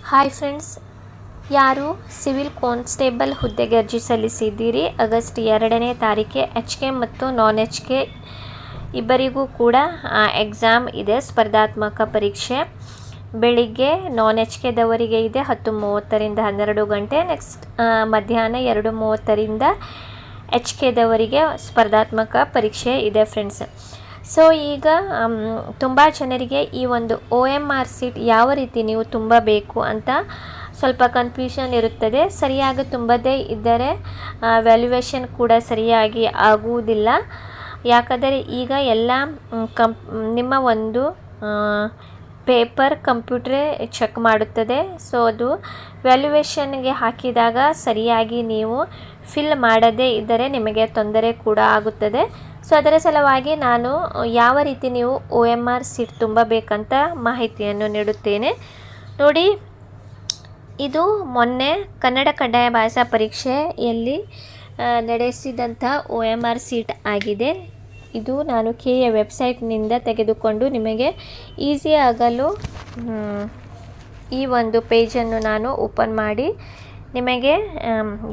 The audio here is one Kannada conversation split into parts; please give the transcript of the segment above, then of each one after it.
ಹಾಯ್ ಫ್ರೆಂಡ್ಸ್, ಯಾರು ಸಿವಿಲ್ ಕಾನ್ಸ್ಟೇಬಲ್ ಹುದ್ದೆಗೆ ಅರ್ಜಿ ಸಲ್ಲಿಸಿದ್ದೀರಿ? ಆಗಸ್ಟ್ 2ನೇ ತಾರೀಕೆ HK ಮತ್ತು ನಾನ್ HK ಇಬ್ಬರಿಗೂ ಕೂಡ ಎಕ್ಸಾಮ್ ಇದೆ, ಸ್ಪರ್ಧಾತ್ಮಕ ಪರೀಕ್ಷೆ. ಬೆಳಿಗ್ಗೆ ನಾನ್ HKದವರಿಗೆ ಇದೆ 10:30ರಿಂದ 12 ಗಂಟೆ. ನೆಕ್ಸ್ಟ್ ಮಧ್ಯಾಹ್ನ 2:30ರಿಂದ HKದವರಿಗೆ ಸ್ಪರ್ಧಾತ್ಮಕ ಪರೀಕ್ಷೆ ಇದೆ ಫ್ರೆಂಡ್ಸ್. ಸೊ ಈಗ ತುಂಬ ಜನರಿಗೆ ಈ ಒಂದು OMR ಸೀಟ್ ಯಾವ ರೀತಿ ನೀವು ತುಂಬಬೇಕು ಅಂತ ಸ್ವಲ್ಪ ಕನ್ಫ್ಯೂಷನ್ ಇರುತ್ತದೆ. ಸರಿಯಾಗಿ ತುಂಬದೇ ಇದ್ದರೆ ವ್ಯಾಲ್ಯುವೇಷನ್ ಕೂಡ ಸರಿಯಾಗಿ ಆಗುವುದಿಲ್ಲ. ಯಾಕಂದರೆ ಈಗ ಎಲ್ಲ ನಿಮ್ಮ ಒಂದು ಪೇಪರ್ ಕಂಪ್ಯೂಟ್ರೇ ಚೆಕ್ ಮಾಡುತ್ತದೆ. ಸೊ ಅದು ವ್ಯಾಲ್ಯುವೇಷನ್ಗೆ ಹಾಕಿದಾಗ ಸರಿಯಾಗಿ ನೀವು ಫಿಲ್ ಮಾಡದೇ ಇದ್ದರೆ ನಿಮಗೆ ತೊಂದರೆ ಕೂಡ ಆಗುತ್ತದೆ. ಸೊ ಅದರ ಸಲುವಾಗಿ ನಾನು ಯಾವ ರೀತಿ ನೀವು OMR ಸೀಟ್ ತುಂಬಬೇಕಂತ ಮಾಹಿತಿಯನ್ನು ನೀಡುತ್ತೇನೆ ನೋಡಿ. ಇದು ಮೊನ್ನೆ ಕನ್ನಡ ಕಡ್ಡಾಯ ಭಾಷಾ ಪರೀಕ್ಷೆಯಲ್ಲಿ ನಡೆಸಿದಂಥ OMR ಸೀಟ್ ಆಗಿದೆ. ಇದು ನಾನು KA ವೆಬ್ಸೈಟ್ನಿಂದ ತೆಗೆದುಕೊಂಡು ನಿಮಗೆ ಈಸಿ ಆಗಲು ಈ ಒಂದು ಪೇಜನ್ನು ನಾನು ಓಪನ್ ಮಾಡಿ ನಿಮಗೆ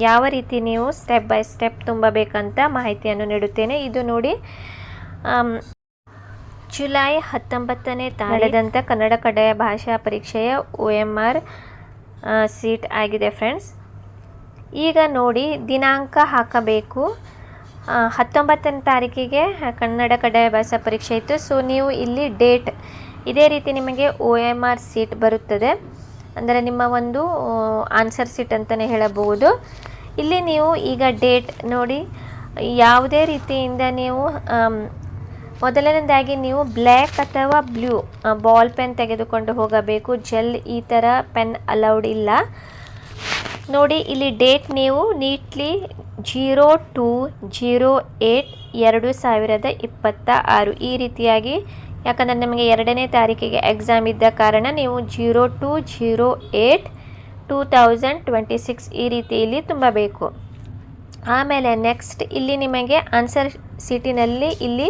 ಯಾವ ರೀತಿ ನೀವು ಸ್ಟೆಪ್ ಬೈ ಸ್ಟೆಪ್ ತುಂಬಬೇಕಂತ ಮಾಹಿತಿಯನ್ನು ನೀಡುತ್ತೇನೆ. ಇದು ನೋಡಿ, ಜುಲೈ 19ನೇ ನಡೆದಂಥ ಕನ್ನಡ ಕಡ್ಡಾಯ ಭಾಷಾ ಪರೀಕ್ಷೆಯ OMR ಸೀಟ್ ಆಗಿದೆ ಫ್ರೆಂಡ್ಸ್. ಈಗ ನೋಡಿ, ದಿನಾಂಕ ಹಾಕಬೇಕು. 19ನೇ ತಾರೀಕಿಗೆ ಕನ್ನಡ ಕಡ್ಡಾಯ ಭಾಷಾ ಪರೀಕ್ಷೆ ಇತ್ತು. ಸೊ ನೀವು ಇಲ್ಲಿ ಡೇಟ್ ಇದೇ ರೀತಿ ನಿಮಗೆ OMR ಸೀಟ್ ಬರುತ್ತದೆ, ಅಂದರೆ ನಿಮ್ಮ ಒಂದು ಆನ್ಸರ್ ಸೀಟ್ ಅಂತಲೇ ಹೇಳಬಹುದು. ಇಲ್ಲಿ ನೀವು ಈಗ ಡೇಟ್ ನೋಡಿ, ಯಾವುದೇ ರೀತಿಯಿಂದ ನೀವು ಮೊದಲನೇದಾಗಿ ನೀವು ಬ್ಲ್ಯಾಕ್ ಅಥವಾ ಬ್ಲೂ ಬಾಲ್ ಪೆನ್ ತೆಗೆದುಕೊಂಡು ಹೋಗಬೇಕು. ಜೆಲ್ ಈ ಥರ ಪೆನ್ ಅಲೌಡ್ ಇಲ್ಲ ನೋಡಿ. ಇಲ್ಲಿ ಡೇಟ್ ನೀವು ನೀಟ್ಲಿ 02/08/2026 ಈ ರೀತಿಯಾಗಿ, ಯಾಕಂದರೆ ನಿಮಗೆ 2ನೇ ತಾರೀಕಿಗೆ ಎಕ್ಸಾಮ್ ಇದ್ದ ಕಾರಣ ನೀವು 02/08/2026 ಈ ರೀತಿಯಲ್ಲಿ ತುಂಬಬೇಕು. ಆಮೇಲೆ ನೆಕ್ಸ್ಟ್ ಇಲ್ಲಿ ನಿಮಗೆ ಆನ್ಸರ್ ಸೀಟಿನಲ್ಲಿ ಇಲ್ಲಿ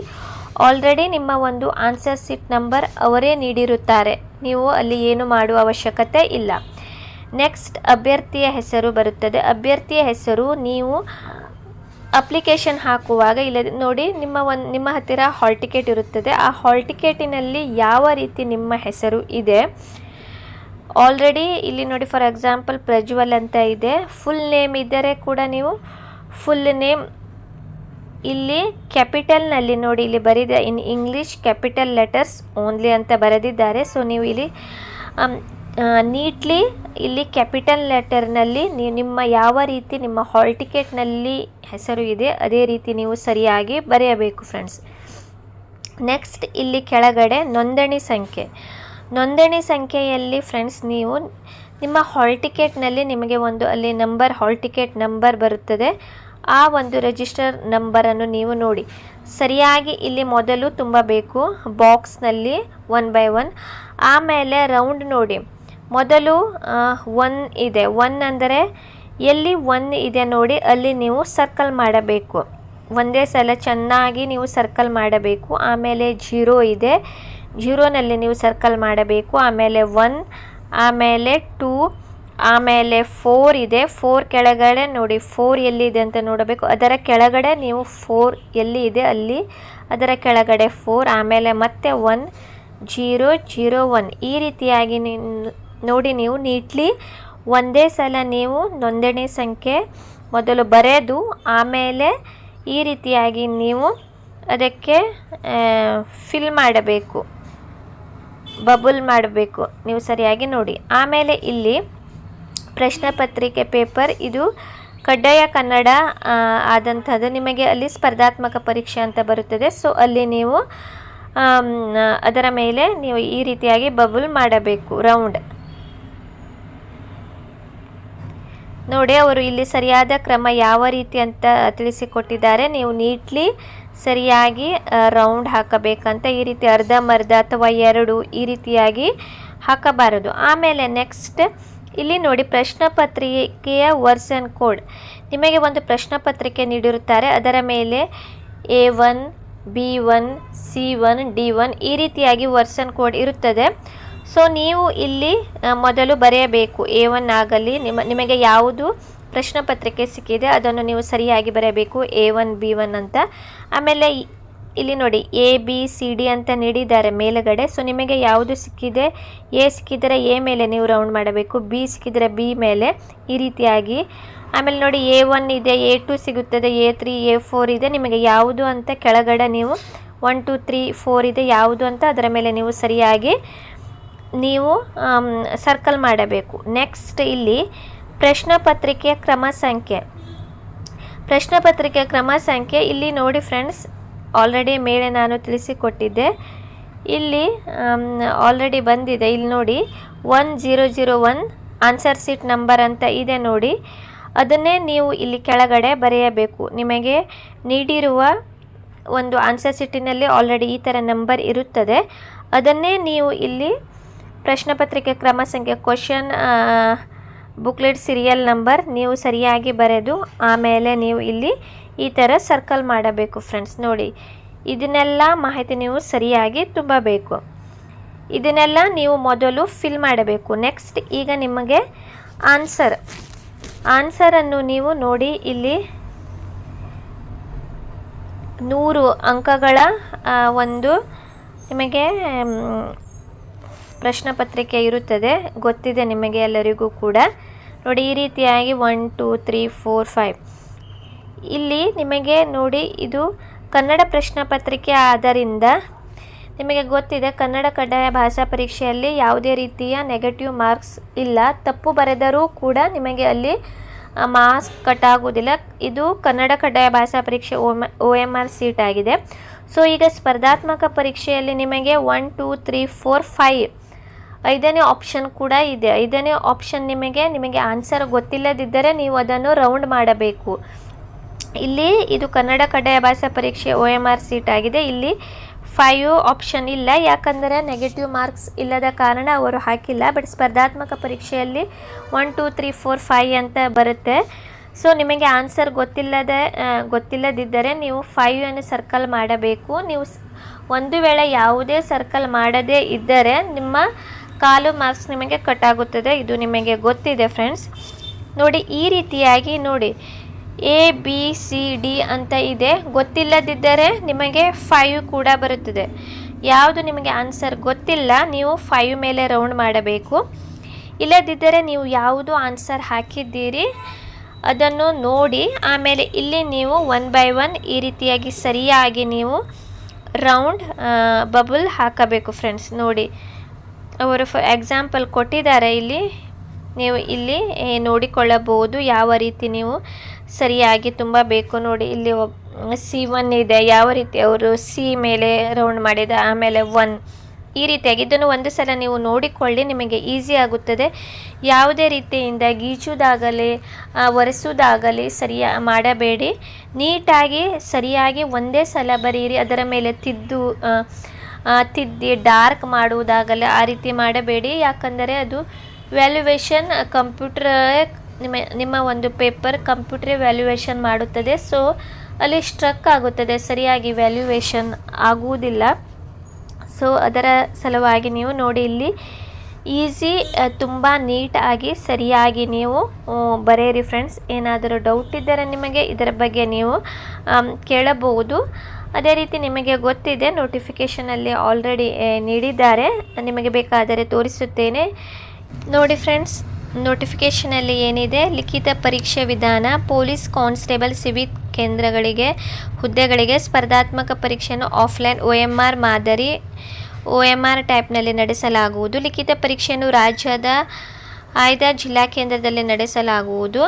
ಆಲ್ರೆಡಿ ನಿಮ್ಮ ಒಂದು ಆನ್ಸರ್ ಸೀಟ್ ನಂಬರ್ ಅವರೇ ನೀಡಿರುತ್ತಾರೆ, ನೀವು ಅಲ್ಲಿ ಏನು ಮಾಡುವ ಅವಶ್ಯಕತೆ ಇಲ್ಲ. ನೆಕ್ಸ್ಟ್ ಅಭ್ಯರ್ಥಿಯ ಹೆಸರು ಬರುತ್ತದೆ. ಅಭ್ಯರ್ಥಿಯ ಹೆಸರು ನೀವು ಅಪ್ಲಿಕೇಶನ್ ಹಾಕುವಾಗ ಇಲ್ಲ ನೋಡಿ, ನಿಮ್ಮ ಹತ್ತಿರ ಹಾಲ್ ಟಿಕೆಟ್ ಇರುತ್ತದೆ. ಆ ಹಾಲ್ ಟಿಕೆಟಿನಲ್ಲಿ ಯಾವ ರೀತಿ ನಿಮ್ಮ ಹೆಸರು ಇದೆ ಆಲ್ರೆಡಿ ಇಲ್ಲಿ ನೋಡಿ, ಫಾರ್ ಎಕ್ಸಾಂಪಲ್ ಪ್ರಜ್ವಲ್ ಅಂತ ಇದೆ. ಫುಲ್ ನೇಮ್ ಇದ್ದರೆ ಕೂಡ ನೀವು ಫುಲ್ ನೇಮ್ ಇಲ್ಲಿ ಕ್ಯಾಪಿಟಲ್ನಲ್ಲಿ ನೋಡಿ, ಇಲ್ಲಿ ಬರೆದ in English capital letters only ಅಂತ ಬರೆದಿದ್ದಾರೆ. ಸೊ ನೀವು ಇಲ್ಲಿ ನೀಟ್ಲಿ ಇಲ್ಲಿ ಕ್ಯಾಪಿಟಲ್ ಲೆಟರ್ನಲ್ಲಿ ನಿಮ್ಮ ಯಾವ ರೀತಿ ನಿಮ್ಮ ಹಾಲ್ ಟಿಕೆಟ್ನಲ್ಲಿ ಹೆಸರು ಇದೆ ಅದೇ ರೀತಿ ನೀವು ಸರಿಯಾಗಿ ಬರೆಯಬೇಕು ಫ್ರೆಂಡ್ಸ್. ನೆಕ್ಸ್ಟ್ ಇಲ್ಲಿ ಕೆಳಗಡೆ ನೋಂದಣಿ ಸಂಖ್ಯೆಯಲ್ಲಿ ಫ್ರೆಂಡ್ಸ್ ನೀವು ನಿಮ್ಮ ಹಾಲ್ ಟಿಕೆಟ್ನಲ್ಲಿ ನಿಮಗೆ ಒಂದು ಅಲ್ಲಿ ನಂಬರ್, ಹಾಲ್ ಟಿಕೆಟ್ ನಂಬರ್ ಬರುತ್ತದೆ. ಆ ಒಂದು ರಿಜಿಸ್ಟರ್ ನಂಬರನ್ನು ನೀವು ನೋಡಿ ಸರಿಯಾಗಿ ಇಲ್ಲಿ ಮೊದಲು ತುಂಬಬೇಕು ಬಾಕ್ಸ್ನಲ್ಲಿ 1 by 1. ಆಮೇಲೆ ರೌಂಡ್ ನೋಡಿ, ಮೊದಲು 1 ಇದೆ. 1 ಅಂದರೆ ಎಲ್ಲಿ 1 ಇದೆ ನೋಡಿ ಅಲ್ಲಿ ನೀವು ಸರ್ಕಲ್ ಮಾಡಬೇಕು, ಒಂದೇ ಸಲ ಚೆನ್ನಾಗಿ ನೀವು ಸರ್ಕಲ್ ಮಾಡಬೇಕು. ಆಮೇಲೆ 0 ಇದೆ, 0ನಲ್ಲಿ ನೀವು ಸರ್ಕಲ್ ಮಾಡಬೇಕು. ಆಮೇಲೆ 1, ಆಮೇಲೆ 2, ಆಮೇಲೆ 4 ಇದೆ. 4 ಕೆಳಗಡೆ ನೋಡಿ, 4 ಎಲ್ಲಿ ಇದೆ ಅಂತ ನೋಡಬೇಕು. ಅದರ ಕೆಳಗಡೆ ನೀವು 4 ಎಲ್ಲಿ ಇದೆ ಅಲ್ಲಿ ಅದರ ಕೆಳಗಡೆ 4, ಆಮೇಲೆ ಮತ್ತೆ 1, 0, 0, 1 ಈ ರೀತಿಯಾಗಿ ನೋಡಿ. ನೀವು ನೀಟ್ಲಿ ಒಂದೇ ಸಲ ನೀವು ನೋಂದಣಿ ಸಂಖ್ಯೆ ಮೊದಲು ಬರೆದು ಆಮೇಲೆ ಈ ರೀತಿಯಾಗಿ ನೀವು ಅದಕ್ಕೆ ಫಿಲ್ ಮಾಡಬೇಕು, ಬಬಲ್ ಮಾಡಬೇಕು ನೀವು ಸರಿಯಾಗಿ ನೋಡಿ. ಆಮೇಲೆ ಇಲ್ಲಿ ಪ್ರಶ್ನೆ ಪತ್ರಿಕೆ ಪೇಪರ್, ಇದು ಕಡ್ಡಾಯ ಕನ್ನಡ ಆದಂಥದ್ದು. ನಿಮಗೆ ಅಲ್ಲಿ ಸ್ಪರ್ಧಾತ್ಮಕ ಪರೀಕ್ಷೆ ಅಂತ ಬರುತ್ತದೆ. ಸೊ ಅಲ್ಲಿ ನೀವು ಅದರ ಮೇಲೆ ನೀವು ಈ ರೀತಿಯಾಗಿ ಬಬಲ್ ಮಾಡಬೇಕು ರೌಂಡ್ ನೋಡಿ. ಅವರು ಇಲ್ಲಿ ಸರಿಯಾದ ಕ್ರಮ ಯಾವ ರೀತಿ ಅಂತ ತಿಳಿಸಿಕೊಟ್ಟಿದ್ದಾರೆ. ನೀವು ನೀಟ್ಲಿ ಸರಿಯಾಗಿ ರೌಂಡ್ ಹಾಕಬೇಕಂತ, ಈ ರೀತಿ ಅರ್ಧಂಬರ್ಧ ಅಥವಾ 2 ಈ ರೀತಿಯಾಗಿ ಹಾಕಬಾರದು. ಆಮೇಲೆ ನೆಕ್ಸ್ಟ್ ಇಲ್ಲಿ ನೋಡಿ, ಪ್ರಶ್ನೆ ಪತ್ರಿಕೆಯ ವರ್ಸನ್ ಕೋಡ್. ನಿಮಗೆ ಒಂದು ಪ್ರಶ್ನೆ ಪತ್ರಿಕೆ ನೀಡಿರುತ್ತಾರೆ, ಅದರ ಮೇಲೆ A1, B1, C1, D1 ಈ ರೀತಿಯಾಗಿ ವರ್ಸನ್ ಕೋಡ್ ಇರುತ್ತದೆ. ಸೊ ನೀವು ಇಲ್ಲಿ ಮೊದಲು ಬರೆಯಬೇಕು. A1 ಆಗಲಿ ನಿಮಗೆ ಯಾವುದು ಪ್ರಶ್ನೆ ಪತ್ರಿಕೆ ಸಿಕ್ಕಿದೆ ಅದನ್ನು ನೀವು ಸರಿಯಾಗಿ ಬರೆಯಬೇಕು, A1 B1 ಅಂತ. ಆಮೇಲೆ ಇಲ್ಲಿ ನೋಡಿ ABCD ಅಂತ ನೀಡಿದ್ದಾರೆ ಮೇಲುಗಡೆ. ಸೊ ನಿಮಗೆ ಯಾವುದು ಸಿಕ್ಕಿದೆ, A ಸಿಕ್ಕಿದರೆ A ಮೇಲೆ ನೀವು ರೌಂಡ್ ಮಾಡಬೇಕು, B ಸಿಕ್ಕಿದರೆ B ಮೇಲೆ, ಈ ರೀತಿಯಾಗಿ. ಆಮೇಲೆ ನೋಡಿ A1 ಇದೆ, A2 ಸಿಗುತ್ತದೆ, A3 A4 ಇದೆ. ನಿಮಗೆ ಯಾವುದು ಅಂತ ಕೆಳಗಡೆ ನೀವು 1 2 3 4 ಇದೆ ಯಾವುದು ಅಂತ ಅದರ ಮೇಲೆ ನೀವು ಸರಿಯಾಗಿ ನೀವು ಸರ್ಕಲ್ ಮಾಡಬೇಕು. ನೆಕ್ಸ್ಟ್ ಇಲ್ಲಿ ಪ್ರಶ್ನೆ ಪತ್ರಿಕೆಯ ಕ್ರಮ ಸಂಖ್ಯೆ ಇಲ್ಲಿ ನೋಡಿ ಫ್ರೆಂಡ್ಸ್, ಆಲ್ರೆಡಿ ಮೇಲೆ ನಾನು ತಿಳಿಸಿಕೊಟ್ಟಿದ್ದೆ. ಇಲ್ಲಿ ಆಲ್ರೆಡಿ ಬಂದಿದೆ. ಇಲ್ಲಿ ನೋಡಿ 1001 ಆನ್ಸರ್ ಸೀಟ್ ನಂಬರ್ ಅಂತ ಇದೆ ನೋಡಿ, ಅದನ್ನೇ ನೀವು ಇಲ್ಲಿ ಕೆಳಗಡೆ ಬರೆಯಬೇಕು. ನಿಮಗೆ ನೀಡಿರುವ ಒಂದು ಆನ್ಸರ್ ಸೀಟಿನಲ್ಲಿ ಆಲ್ರೆಡಿ ಈ ಥರ ನಂಬರ್ ಇರುತ್ತದೆ. ಅದನ್ನೇ ನೀವು ಇಲ್ಲಿ ಪ್ರಶ್ನೆ ಪತ್ರಿಕೆ ಕ್ರಮ ಸಂಖ್ಯೆ ಕ್ವಶನ್ ಬುಕ್ಲೆಟ್ ಸೀರಿಯಲ್ ನಂಬರ್ ನೀವು ಸರಿಯಾಗಿ ಬರೆದು ಆಮೇಲೆ ನೀವು ಇಲ್ಲಿ ಈ ಥರ ಸರ್ಕಲ್ ಮಾಡಬೇಕು ಫ್ರೆಂಡ್ಸ್. ನೋಡಿ, ಇದನ್ನೆಲ್ಲ ಮಾಹಿತಿ ನೀವು ಸರಿಯಾಗಿ ತುಂಬಬೇಕು. ಇದನ್ನೆಲ್ಲ ನೀವು ಮೊದಲು ಫಿಲ್ ಮಾಡಬೇಕು. ನೆಕ್ಸ್ಟ್ ಈಗ ನಿಮಗೆ ಆನ್ಸರನ್ನು ನೀವು ನೋಡಿ, ಇಲ್ಲಿ 100 ಅಂಕಗಳ ಒಂದು ನಿಮಗೆ ಪ್ರಶ್ನೆ ಪತ್ರಿಕೆ ಇರುತ್ತದೆ, ಗೊತ್ತಿದೆ ನಿಮಗೆ ಎಲ್ಲರಿಗೂ ಕೂಡ. ನೋಡಿ ಈ ರೀತಿಯಾಗಿ 1 2 3 4 5 ಇಲ್ಲಿ ನಿಮಗೆ ನೋಡಿ, ಇದು ಕನ್ನಡ ಪ್ರಶ್ನೆ ಪತ್ರಿಕೆ ಆದ್ದರಿಂದ ನಿಮಗೆ ಗೊತ್ತಿದೆ ಕನ್ನಡ ಕಡ್ಡಾಯ ಭಾಷಾ ಪರೀಕ್ಷೆಯಲ್ಲಿ ಯಾವುದೇ ರೀತಿಯ ನೆಗೆಟಿವ್ ಮಾರ್ಕ್ಸ್ ಇಲ್ಲ. ತಪ್ಪು ಬರೆದರೂ ಕೂಡ ನಿಮಗೆ ಅಲ್ಲಿ ಮಾರ್ಕ್ಸ್ ಕಟ್ ಆಗುವುದಿಲ್ಲ. ಇದು ಕನ್ನಡ ಕಡ್ಡಾಯ ಭಾಷಾ ಪರೀಕ್ಷೆ OMR ಸೀಟ್ ಆಗಿದೆ. ಸೊ ಈಗ ಸ್ಪರ್ಧಾತ್ಮಕ ಪರೀಕ್ಷೆಯಲ್ಲಿ ನಿಮಗೆ 1 2 3 4 5 ಐದನೇ ಆಪ್ಷನ್ ಕೂಡ ಇದೆ. ಐದನೇ ಆಪ್ಷನ್ ನಿಮಗೆ ಆನ್ಸರ್ ಗೊತ್ತಿಲ್ಲದಿದ್ದರೆ ನೀವು ಅದನ್ನು ರೌಂಡ್ ಮಾಡಬೇಕು. ಇಲ್ಲಿ ಇದು ಕನ್ನಡ ಕಡ್ಡಾಯ ಭಾಷಾ ಪರೀಕ್ಷೆ OMR ಸೀಟ್ ಆಗಿದೆ. ಇಲ್ಲಿ 5 ಆಪ್ಷನ್ ಇಲ್ಲ, ಯಾಕಂದರೆ ನೆಗೆಟಿವ್ ಮಾರ್ಕ್ಸ್ ಇಲ್ಲದ ಕಾರಣ ಅವರು ಹಾಕಿಲ್ಲ. ಬಟ್ ಸ್ಪರ್ಧಾತ್ಮಕ ಪರೀಕ್ಷೆಯಲ್ಲಿ 1 2 3 4 5 ಅಂತ ಬರುತ್ತೆ. ಸೊ ನಿಮಗೆ ಆನ್ಸರ್ ಗೊತ್ತಿಲ್ಲದಿದ್ದರೆ ನೀವು 5 ಅನ್ನು ಸರ್ಕಲ್ ಮಾಡಬೇಕು. ನೀವು ಒಂದು ವೇಳೆ ಯಾವುದೇ ಸರ್ಕಲ್ ಮಾಡದೇ ಇದ್ದರೆ ನಿಮ್ಮ ಕಾಲು ಮಾರ್ಕ್ಸ್ ನಿಮಗೆ ಕಟ್ ಆಗುತ್ತದೆ. ಇದು ನಿಮಗೆ ಗೊತ್ತಿದೆ ಫ್ರೆಂಡ್ಸ್. ನೋಡಿ ಈ ರೀತಿಯಾಗಿ ನೋಡಿ ABCD ಅಂತ ಇದೆ. ಗೊತ್ತಿಲ್ಲದಿದ್ದರೆ ನಿಮಗೆ 5 ಕೂಡ ಬರುತ್ತದೆ. ಯಾವುದು ನಿಮಗೆ ಆನ್ಸರ್ ಗೊತ್ತಿಲ್ಲ ನೀವು 5 ಮೇಲೆ ರೌಂಡ್ ಮಾಡಬೇಕು. ಇಲ್ಲದಿದ್ದರೆ ನೀವು ಯಾವುದು ಆನ್ಸರ್ ಹಾಕಿದ್ದೀರಿ ಅದನ್ನು ನೋಡಿ ಆಮೇಲೆ ಇಲ್ಲಿ ನೀವು 1 by 1 ಈ ರೀತಿಯಾಗಿ ಸರಿಯಾಗಿ ನೀವು ರೌಂಡ್ ಬಬಲ್ ಹಾಕಬೇಕು ಫ್ರೆಂಡ್ಸ್. ನೋಡಿ ಅವರು ಎಕ್ಸಾಂಪಲ್ ಕೊಟ್ಟಿದ್ದಾರೆ, ಇಲ್ಲಿ ನೀವು ಇಲ್ಲಿ ನೋಡಿಕೊಳ್ಳಬಹುದು ಯಾವ ರೀತಿ ನೀವು ಸರಿಯಾಗಿ ತುಂಬಬೇಕು. ನೋಡಿ ಇಲ್ಲಿ C1 ಇದೆ, ಯಾವ ರೀತಿ ಅವರು C ಮೇಲೆ ರೌಂಡ್ ಮಾಡಿದ, ಆಮೇಲೆ 1 ಈ ರೀತಿಯಾಗಿ. ಇದನ್ನು ಒಂದು ಸಲ ನೀವು ನೋಡಿಕೊಳ್ಳಿ, ನಿಮಗೆ ಈಸಿ ಆಗುತ್ತದೆ. ಯಾವುದೇ ರೀತಿಯಿಂದ ಗೀಚುವುದಾಗಲಿ ಒರೆಸುವುದಾಗಲಿ ಮಾಡಬೇಡಿ. ನೀಟಾಗಿ ಸರಿಯಾಗಿ ಒಂದೇ ಸಲ ಬರೀರಿ. ಅದರ ಮೇಲೆ ತಿದ್ದಿ ಡಾರ್ಕ್ ಮಾಡುವುದಾಗಲಿ ಆ ರೀತಿ ಮಾಡಬೇಡಿ. ಯಾಕಂದರೆ ಅದು ವ್ಯಾಲ್ಯುವೇಷನ್ ನಿಮ್ಮ ಒಂದು ಪೇಪರ್ ಕಂಪ್ಯೂಟರ್ ವ್ಯಾಲ್ಯುವೇಷನ್ ಮಾಡುತ್ತದೆ. ಸೊ ಅಲ್ಲಿ ಸ್ಟ್ರಕ್ ಆಗುತ್ತದೆ, ಸರಿಯಾಗಿ ವ್ಯಾಲ್ಯುವೇಷನ್ ಆಗುವುದಿಲ್ಲ. ಸೊ ಅದರ ಸಲುವಾಗಿ ನೀವು ನೋಡಿ ಇಲ್ಲಿ ಈಸಿ ತುಂಬ ನೀಟಾಗಿ ಸರಿಯಾಗಿ ನೀವು ಬರೆಯಿರಿ ಫ್ರೆಂಡ್ಸ್. ಏನಾದರೂ ಡೌಟ್ ಇದ್ದರೆ ನಿಮಗೆ ಇದರ ಬಗ್ಗೆ ನೀವು ಕೇಳಬಹುದು. ಅದೇ ರೀತಿ ನಿಮಗೆ ಗೊತ್ತಿದೆ ನೋಟಿಫಿಕೇಷನಲ್ಲಿ ಆಲ್ರೆಡಿ ನೀಡಿದ್ದಾರೆ, ನಿಮಗೆ ಬೇಕಾದರೆ ತೋರಿಸುತ್ತೇನೆ ನೋಡಿ ಫ್ರೆಂಡ್ಸ್. ನೋಟಿಫಿಕೇಷನಲ್ಲಿ ಏನಿದೆ, ಲಿಖಿತ ಪರೀಕ್ಷೆ ವಿಧಾನ, ಪೊಲೀಸ್ ಕಾನ್ಸ್ಟೇಬಲ್ ಸಿವಿಲ್ ಕೇಂದ್ರಗಳಿಗೆ ಹುದ್ದೆಗಳಿಗೆ ಸ್ಪರ್ಧಾತ್ಮಕ ಪರೀಕ್ಷೆಯನ್ನು ಆಫ್ಲೈನ್ OMR ಮಾದರಿ OMR ಟೈಪ್ನಲ್ಲಿ ನಡೆಸಲಾಗುವುದು. ಲಿಖಿತ ಪರೀಕ್ಷೆಯನ್ನು ರಾಜ್ಯದ ಆಯ್ದ ಜಿಲ್ಲಾ ಕೇಂದ್ರದಲ್ಲಿ ನಡೆಸಲಾಗುವುದು.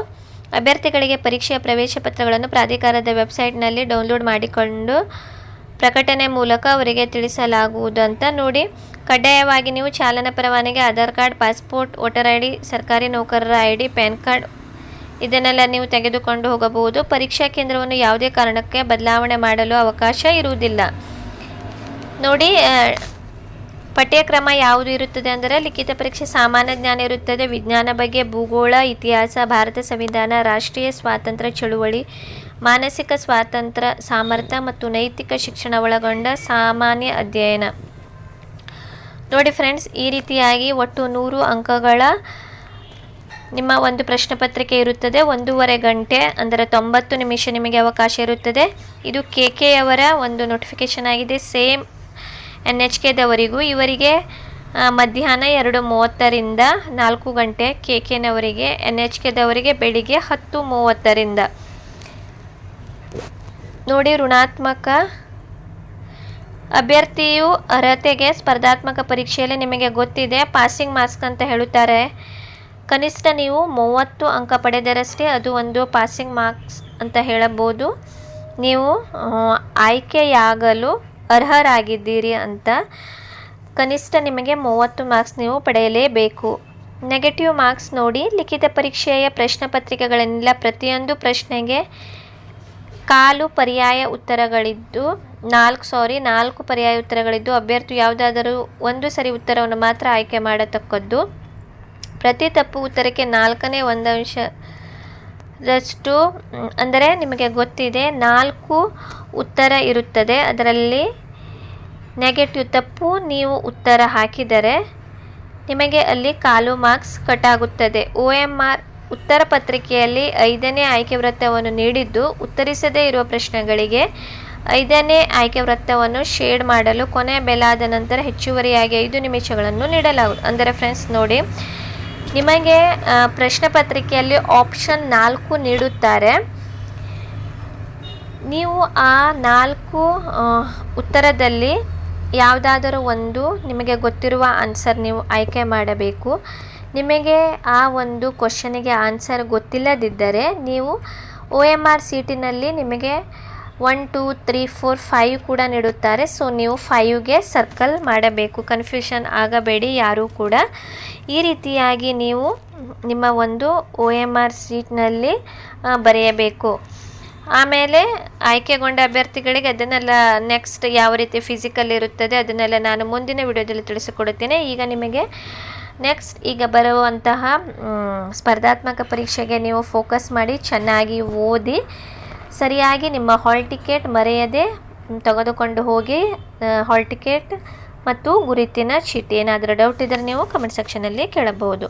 ಅಭ್ಯರ್ಥಿಗಳಿಗೆ ಪರೀಕ್ಷೆಯ ಪ್ರವೇಶ ಪತ್ರಗಳನ್ನು ಪ್ರಾಧಿಕಾರದ ವೆಬ್ಸೈಟ್ನಲ್ಲಿ ಡೌನ್ಲೋಡ್ ಮಾಡಿಕೊಂಡು ಪ್ರಕಟಣೆ ಮೂಲಕ ಅವರಿಗೆ ತಿಳಿಸಲಾಗುವುದು ಅಂತ ನೋಡಿ. ಕಡ್ಡಾಯವಾಗಿ ನೀವು ಚಾಲನಾ ಪರವಾನಗಿ, Aadhaar card, passport, voter ID, ಸರ್ಕಾರಿ ನೌಕರರ ID, ಪ್ಯಾನ್ ಕಾರ್ಡ್ ಇದನ್ನೆಲ್ಲ ನೀವು ತೆಗೆದುಕೊಂಡು ಹೋಗಬಹುದು. ಪರೀಕ್ಷಾ ಕೇಂದ್ರವನ್ನು ಯಾವುದೇ ಕಾರಣಕ್ಕೆ ಬದಲಾವಣೆ ಮಾಡಲು ಅವಕಾಶ ಇರುವುದಿಲ್ಲ. ನೋಡಿ ಪಠ್ಯಕ್ರಮ ಯಾವುದು ಇರುತ್ತದೆ ಅಂದರೆ ಲಿಖಿತ ಪರೀಕ್ಷೆ ಸಾಮಾನ್ಯ ಜ್ಞಾನ ಇರುತ್ತದೆ, ವಿಜ್ಞಾನ ಬಗ್ಗೆ, ಭೂಗೋಳ, ಇತಿಹಾಸ, ಭಾರತ ಸಂವಿಧಾನ, ರಾಷ್ಟ್ರೀಯ ಸ್ವಾತಂತ್ರ್ಯ ಚಳುವಳಿ, ಮಾನಸಿಕ ಸ್ವಾತಂತ್ರ್ಯ, ಸಾಮರ್ಥ್ಯ ಮತ್ತು ನೈತಿಕ ಶಿಕ್ಷಣ ಒಳಗೊಂಡ ಸಾಮಾನ್ಯ ಅಧ್ಯಯನ. ನೋಡಿ ಫ್ರೆಂಡ್ಸ್, ಈ ರೀತಿಯಾಗಿ ಒಟ್ಟು 100 ಅಂಕಗಳ ನಿಮ್ಮ ಒಂದು ಪ್ರಶ್ನೆ ಪತ್ರಿಕೆ ಇರುತ್ತದೆ. 1.5 ಗಂಟೆ ಅಂದರೆ 90 ನಿಮಿಷ ನಿಮಗೆ ಅವಕಾಶ ಇರುತ್ತದೆ. ಇದು KK ಅವರ ಒಂದು ನೋಟಿಫಿಕೇಶನ್ ಆಗಿದೆ. ಸೇಮ್ NHKದವರಿಗೂ ಇವರಿಗೆ ಮಧ್ಯಾಹ್ನ 2:30ರಿಂದ 4 ಗಂಟೆ KKನವರಿಗೆ, NHKದವರಿಗೆ ಬೆಳಿಗ್ಗೆ 10:30ರಿಂದ. ನೋಡಿ, ಋಣಾತ್ಮಕ ಅಭ್ಯರ್ಥಿಯು ಅರ್ಹತೆಗೆ ಸ್ಪರ್ಧಾತ್ಮಕ ಪರೀಕ್ಷೆಯಲ್ಲಿ ನಿಮಗೆ ಗೊತ್ತಿದೆ ಪಾಸಿಂಗ್ ಮಾರ್ಕ್ಸ್ ಅಂತ ಹೇಳುತ್ತಾರೆ. ಕನಿಷ್ಠ ನೀವು 30 ಅಂಕ ಪಡೆದರಷ್ಟೇ ಅದು ಒಂದು ಪಾಸಿಂಗ್ ಮಾರ್ಕ್ಸ್ ಅಂತ ಹೇಳಬಹುದು. ನೀವು ಆಯ್ಕೆಯಾಗಲು ಅರ್ಹರಾಗಿದ್ದೀರಿ ಅಂತ. ಕನಿಷ್ಠ ನಿಮಗೆ 30 ಮಾರ್ಕ್ಸ್ ನೀವು ಪಡೆಯಲೇಬೇಕು. ನೆಗೆಟಿವ್ ಮಾರ್ಕ್ಸ್ ನೋಡಿ, ಲಿಖಿತ ಪರೀಕ್ಷೆಯ ಪ್ರಶ್ನೆ ಪತ್ರಿಕೆಗಳನ್ನೆಲ್ಲ ಪ್ರತಿಯೊಂದು ಪ್ರಶ್ನೆಗೆ 4 ಪರ್ಯಾಯ ಉತ್ತರಗಳಿದ್ದು 4 ಪರ್ಯಾಯ ಉತ್ತರಗಳಿದ್ದು ಅಭ್ಯರ್ಥಿ ಯಾವುದಾದರೂ ಒಂದು ಸರಿ ಉತ್ತರವನ್ನು ಮಾತ್ರ ಆಯ್ಕೆ ಮಾಡತಕ್ಕದ್ದು. ಪ್ರತಿ ತಪ್ಪು ಉತ್ತರಕ್ಕೆ 4ನೇ 1 ಅಂಶದಷ್ಟು, ಅಂದರೆ ನಿಮಗೆ ಗೊತ್ತಿದೆ 4 ಉತ್ತರ ಇರುತ್ತದೆ. ಅದರಲ್ಲಿ ನೆಗೆಟಿವ್ ತಪ್ಪು ನೀವು ಉತ್ತರ ಹಾಕಿದರೆ ನಿಮಗೆ ಅಲ್ಲಿ 1/4 ಮಾರ್ಕ್ಸ್ ಕಟ್ ಆಗುತ್ತದೆ. OMR ಉತ್ತರ ಪತ್ರಿಕೆಯಲ್ಲಿ 5ನೇ ಆಯ್ಕೆ ವೃತ್ತವನ್ನು ನೀಡಿದ್ದು ಉತ್ತರಿಸದೇ ಇರುವ ಪ್ರಶ್ನೆಗಳಿಗೆ 5ನೇ ಆಯ್ಕೆ ವೃತ್ತವನ್ನು ಶೇಡ್ ಮಾಡಲು ಕೊನೆಯ ಬೆಲಾದ ನಂತರ ಹೆಚ್ಚುವರಿಯಾಗಿ 5 ನಿಮಿಷಗಳನ್ನು ನೀಡಲಾಗುವುದು. ಅಂದರೆ ಫ್ರೆಂಡ್ಸ್ ನೋಡಿ, ನಿಮಗೆ ಪ್ರಶ್ನೆ ಪತ್ರಿಕೆಯಲ್ಲಿ ಆಪ್ಷನ್ 4 ನೀಡುತ್ತಾರೆ. ನೀವು ಆ 4 ಉತ್ತರದಲ್ಲಿ ಯಾವುದಾದರೂ ಒಂದು ನಿಮಗೆ ಗೊತ್ತಿರುವ ಆನ್ಸರ್ ನೀವು ಆಯ್ಕೆ ಮಾಡಬೇಕು. ನಿಮಗೆ ಆ ಒಂದು ಕ್ವಶನಿಗೆ ಆನ್ಸರ್ ಗೊತ್ತಿಲ್ಲದಿದ್ದರೆ ನೀವು OMR ಸೀಟಿನಲ್ಲಿ ನಿಮಗೆ 1 2 3 4 5 ಕೂಡ ನೀಡುತ್ತಾರೆ. ಸೊ ನೀವು 5ಗೆ ಸರ್ಕಲ್ ಮಾಡಬೇಕು. ಕನ್ಫ್ಯೂಷನ್ ಆಗಬೇಡಿ ಯಾರೂ ಕೂಡ. ಈ ರೀತಿಯಾಗಿ ನೀವು ನಿಮ್ಮ ಒಂದು OMR ಸೀಟ್ನಲ್ಲಿ ಬರೆಯಬೇಕು. ಆಮೇಲೆ ಆಯ್ಕೆಗೊಂಡ ಅಭ್ಯರ್ಥಿಗಳಿಗೆ ಅದನ್ನೆಲ್ಲ ನೆಕ್ಸ್ಟ್ ಯಾವ ರೀತಿ ಫಿಸಿಕಲ್ ಇರುತ್ತದೆ ಅದನ್ನೆಲ್ಲ ನಾನು ಮುಂದಿನ ವಿಡಿಯೋದಲ್ಲಿ ತಿಳಿಸಿಕೊಡುತ್ತೇನೆ. ಈಗ ನಿಮಗೆ ನೆಕ್ಸ್ಟ್ ಈಗ ಬರುವಂತಹ ಸ್ಪರ್ಧಾತ್ಮಕ ಪರೀಕ್ಷೆಗೆ ನೀವು ಫೋಕಸ್ ಮಾಡಿ, ಚೆನ್ನಾಗಿ ಓದಿ, ಸರಿಯಾಗಿ ನಿಮ್ಮ ಹಾಲ್ ಟಿಕೆಟ್ ಮರೆಯದೆ ತೆಗೆದುಕೊಂಡು ಹೋಗಿ. ಹಾಲ್ ಟಿಕೆಟ್ ಮತ್ತು ಗುರುತಿನ ಚೀಟಿ. ಏನಾದರೂ ಡೌಟ್ ಇದ್ದರೆ ನೀವು ಕಮೆಂಟ್ ಸೆಕ್ಷನಲ್ಲಿ ಕೇಳಬಹುದು.